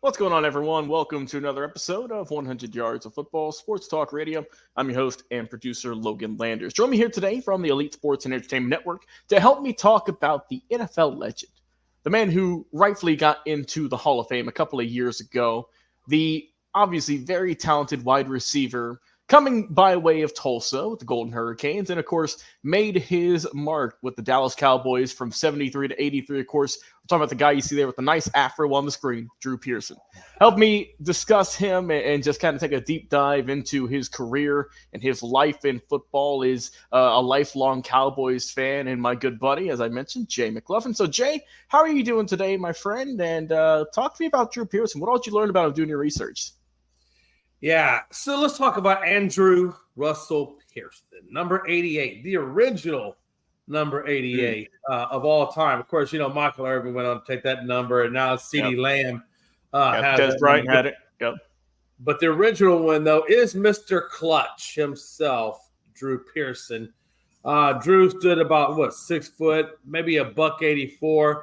What's going on, everyone? Welcome to another episode of 100 Yards of Football Sports Talk Radio. I'm your host and producer, Logan Landers. Join me here today from the Elite Sports and Entertainment Network to help me talk about the NFL legend, the man who rightfully got into the Hall of Fame a couple of years ago, the obviously very talented wide receiver coming by way of Tulsa with the Golden Hurricanes, and of course made his mark with the Dallas Cowboys from 73 to 83. Of course, we're talking about the guy you see there with the nice afro on the screen, Drew Pearson. Help me discuss him and just kind of take a deep dive into his career and his life in football. Is a lifelong Cowboys fan and my good buddy, as I mentioned, Jay McLaughlin. So Jay, how are you doing today, my friend? And talk to me about Drew Pearson. What did you learn about him doing your research? Yeah, so let's talk about Andrew Russell Pearson, number 88, the original number 88 of all time. Of course, Michael Irvin went on to take that number, and now CeeDee Lamb has Des Bryant had it. Yep. But the original one, though, is Mr. Clutch himself, Drew Pearson. Drew stood about, 6 foot, maybe $184.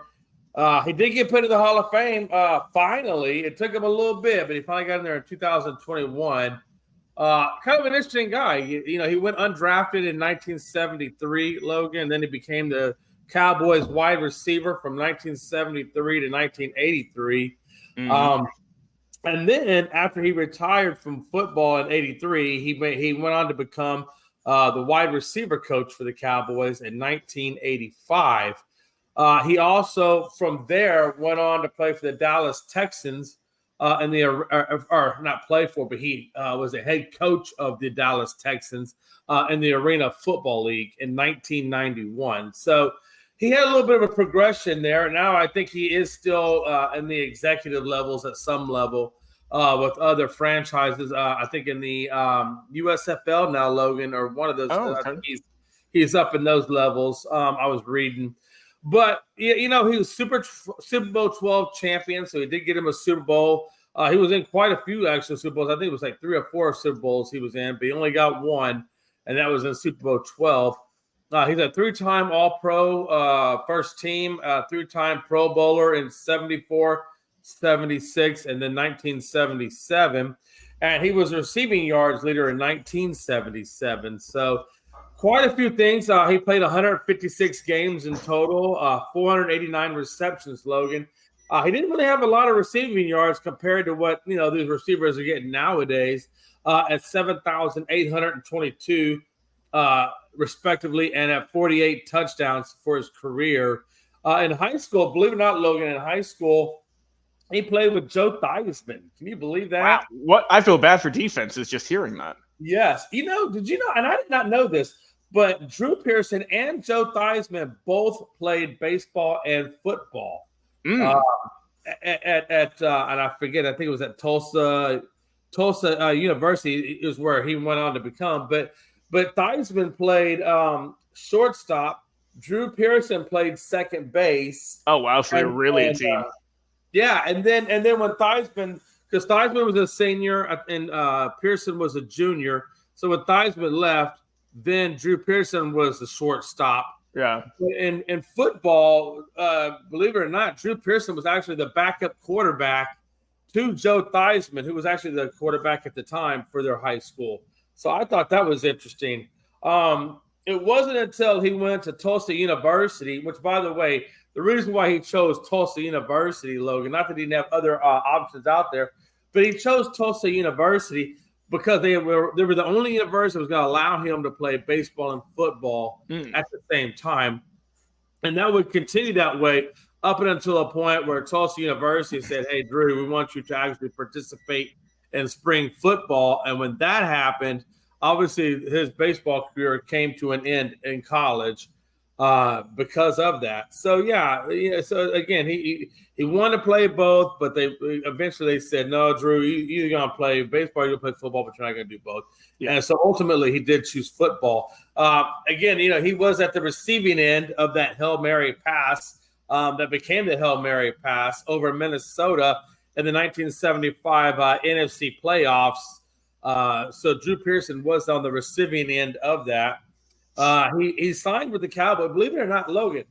He did get put in the Hall of Fame. Finally, it took him a little bit, but he finally got in there in 2021. Kind of an interesting guy. He went undrafted in 1973, Logan, and then he became the Cowboys wide receiver from 1973 to 1983. Mm-hmm. And then after he retired from football in 83, he went on to become the wide receiver coach for the Cowboys in 1985. He also, from there, went on to play for the Dallas Texans but he was the head coach of the Dallas Texans in the Arena Football League in 1991. So he had a little bit of a progression there. Now I think he is still in the executive levels at some level with other franchises. I think in the USFL now, Logan, or one of those. I think he's up in those levels. I was reading. But, he was Super Bowl 12 champion, so he did get him a Super Bowl. He was in quite a few actual Super Bowls. I think it was like 3 or 4 Super Bowls he was in, but he only got one, and that was in Super Bowl 12. He's a 3-time All-Pro first team, 3-time Pro Bowler in 74, 76, and then 1977. And he was a receiving yards leader in 1977. So quite a few things. He played 156 games in total, 489 receptions, Logan. He didn't really have a lot of receiving yards compared to what, these receivers are getting nowadays at 7,822 respectively, and at 48 touchdowns for his career. In high school, believe it or not, Logan, in high school, he played with Joe Theismann. Can you believe that? Wow. What? I feel bad for defenses just hearing that. Yes. Did you know, and I did not know this, but Drew Pearson and Joe Theismann both played baseball and football and I forget, I think it was at Tulsa University is where he went on to become. But Theismann played shortstop. Drew Pearson played second base. Oh wow, so they're really a team. And then when Theismann, because Theismann was a senior and Pearson was a junior, so when Theismann left, then Drew Pearson was the shortstop. Yeah. In football, believe it or not, Drew Pearson was actually the backup quarterback to Joe Theismann, who was actually the quarterback at the time for their high school. So I thought that was interesting. It wasn't until he went to Tulsa University, which, by the way, the reason why he chose Tulsa University, Logan, not that he didn't have other options out there, but he chose Tulsa University because they were the only university that was going to allow him to play baseball and football at the same time. And that would continue that way up until a point where Tulsa University said, hey, Drew, we want you to actually participate in spring football. And when that happened, obviously his baseball career came to an end in college because of that. So, so again, he wanted to play both, but they eventually said, no, Drew, you're going to play baseball, you're going to play football, but you're not going to do both. Yeah. And so ultimately he did choose football. Again, he was at the receiving end of that Hail Mary pass that became the Hail Mary pass over Minnesota in the 1975 NFC playoffs. So Drew Pearson was on the receiving end of that. He signed with the Cowboys. Believe it or not, Logan,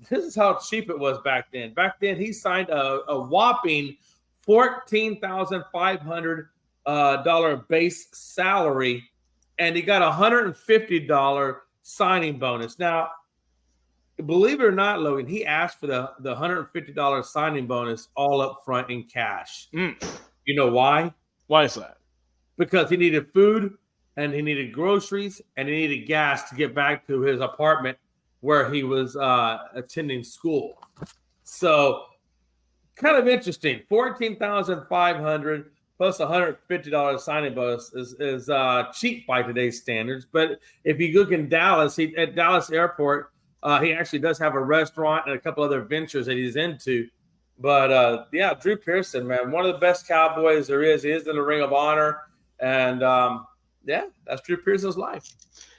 this is how cheap it was back then. Back then, he signed a whopping $14,500 base salary, and he got a $150 signing bonus. Now, believe it or not, Logan, he asked for the $150 signing bonus all up front in cash. You know why? Why is that? Because he needed food, and he needed groceries, and he needed gas to get back to his apartment where he was attending school. So, kind of interesting. $14,500 plus $150 signing bonus is cheap by today's standards. But if you look in Dallas, at Dallas Airport, he actually does have a restaurant and a couple other ventures that he's into. But yeah, Drew Pearson, man, one of the best Cowboys there is. He is in the Ring of Honor, and yeah, that's Drew Pearson's life.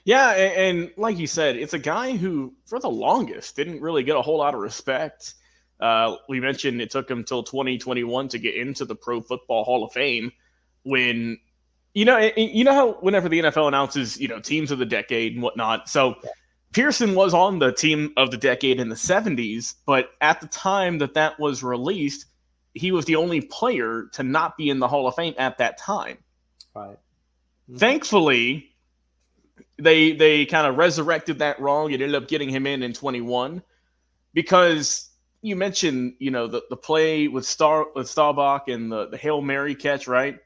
Yeah, and like you said, it's a guy who, for the longest, didn't really get a whole lot of respect. We mentioned it took him until 2021 to get into the Pro Football Hall of Fame. When you know how whenever the NFL announces teams of the decade and whatnot, so Pearson was on the team of the decade in the 70s, but at the time that was released, he was the only player to not be in the Hall of Fame at that time. Right. Thankfully, they kind of resurrected that wrong and ended up getting him in 21, because you mentioned the play with Staubach and the Hail Mary catch, right?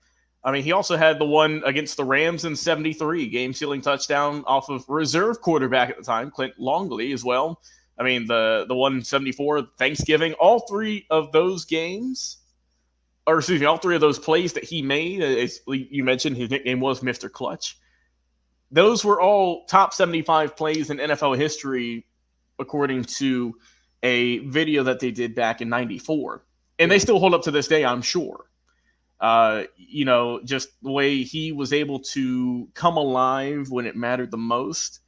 I mean, he also had the one against the Rams in 73, game-sealing touchdown off of reserve quarterback at the time, Clint Longley, as well. I mean, the one in 74, Thanksgiving, all three of those games, or excuse me, all three of those plays that he made, as you mentioned, his nickname was Mr. Clutch. Those were all top 75 plays in NFL history, according to a video that they did back in 94. And they still hold up to this day, I'm sure. Just the way he was able to come alive when it mattered the most.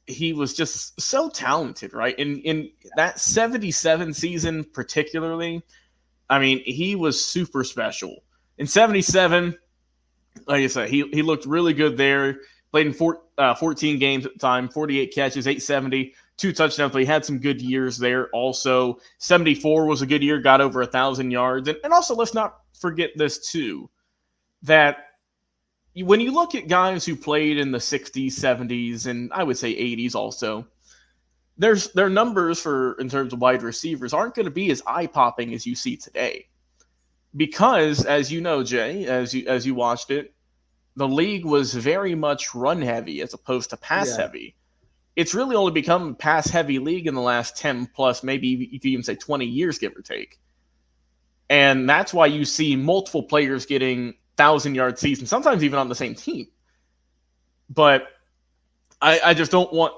He was just so talented, right? In that 77 season particularly, I mean, he was super special. In 77, like I said, he looked really good there. Played in 14 games at the time, 48 catches, 870, 2 touchdowns. But he had some good years there also. 74 was a good year, got over 1,000 yards. And also, let's not forget this too, that when you look at guys who played in the 60s, 70s, and I would say 80s also, their numbers in terms of wide receivers aren't going to be as eye-popping as you see today. Because, as you know, Jay, as you watched it, the league was very much run-heavy as opposed to pass-heavy. It's really only become a pass-heavy league in the last 10 plus, maybe you could even say 20 years, give or take. And that's why you see multiple players getting 1,000-yard seasons, sometimes even on the same team. But I just don't want,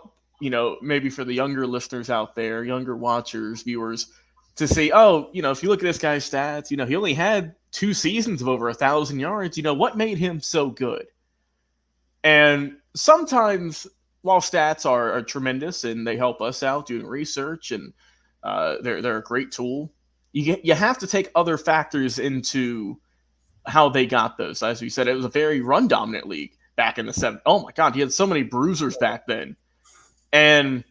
maybe for the younger listeners out there, younger watchers, viewers, to say, if you look at this guy's stats, he only had 2 seasons of over 1,000 yards. What made him so good? And sometimes, while stats are tremendous and they help us out doing research and they're a great tool, you have to take other factors into how they got those. As we said, it was a very run-dominant league back in the 70s. Oh, my God, he had so many bruisers back then. And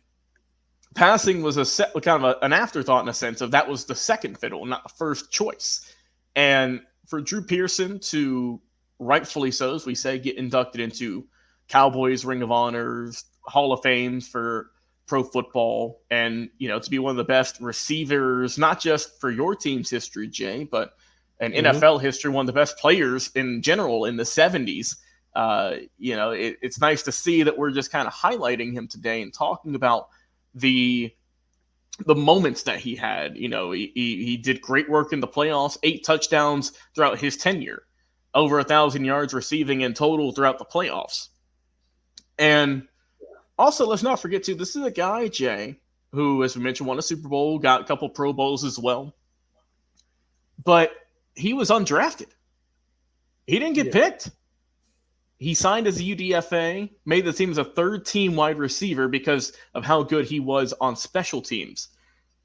passing was kind of an afterthought in a sense of that was the second fiddle, not the first choice. And for Drew Pearson to, rightfully so, as we say, get inducted into Cowboys, Ring of Honors, Hall of Fames for pro football, and to be one of the best receivers, not just for your team's history, Jay, but in NFL history, one of the best players in general in the 70s. It's nice to see that we're just kind of highlighting him today and talking about the moments that he had. He did great work in the playoffs, 8 touchdowns throughout his tenure, over 1,000 yards receiving in total throughout the playoffs. And also, let's not forget, too, this is a guy, Jay, who, as we mentioned, won a Super Bowl, got a couple Pro Bowls as well. But he was undrafted. He didn't get picked. He signed as a UDFA, made the team as a third-team wide receiver because of how good he was on special teams.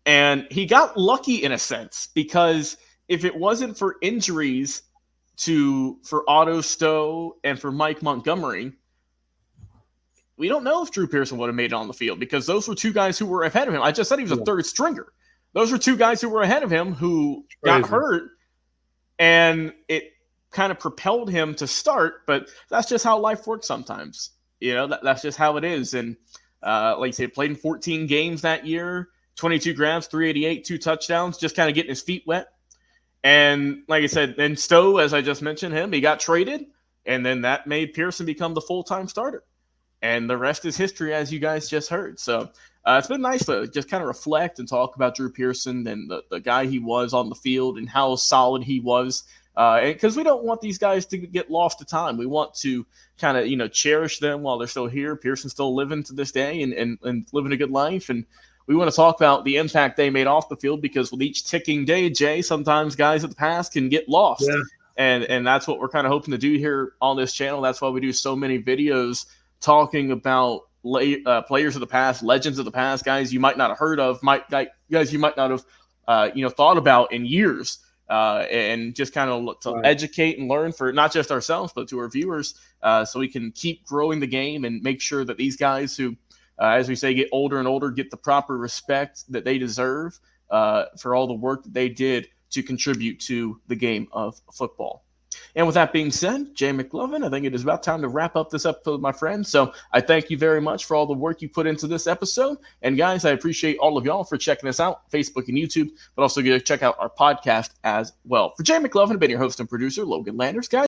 And he got lucky in a sense, because if it wasn't for injuries for Otto Stowe and for Mike Montgomery, we don't know if Drew Pearson would have made it on the field, because those were 2 guys who were ahead of him. I just said he was a third stringer. Those were 2 guys who were ahead of him who got hurt and it kind of propelled him to start. But that's just how life works sometimes. That's just how it is. And like I said, played in 14 games that year, 22 grabs, 388, 2 touchdowns, just kind of getting his feet wet. And like I said, then Stowe, as I just mentioned he got traded, and then that made Pearson become the full-time starter. And the rest is history, as you guys just heard. So it's been nice to just kind of reflect and talk about Drew Pearson and the guy he was on the field and how solid he was. Because we don't want these guys to get lost to time. We want to kind of, cherish them while they're still here. Pearson's still living to this day and living a good life. And we want to talk about the impact they made off the field, because with each ticking day, Jay, sometimes guys of the past can get lost. Yeah. And that's what we're kind of hoping to do here on this channel. That's why we do so many videos talking about players of the past, legends of the past, guys you might not have heard of, guys you might not have thought about in years, and just kind of look to educate and learn for not just ourselves but to our viewers, so we can keep growing the game and make sure that these guys who, as we say, get older and older, get the proper respect that they deserve for all the work that they did to contribute to the game of football. And with that being said, Jay McLovin, I think it is about time to wrap up this episode, my friend. So I thank you very much for all the work you put into this episode. And guys, I appreciate all of y'all for checking us out, Facebook and YouTube, but also check out our podcast as well. For Jay McLovin, I've been your host and producer, Logan Landers. Guys,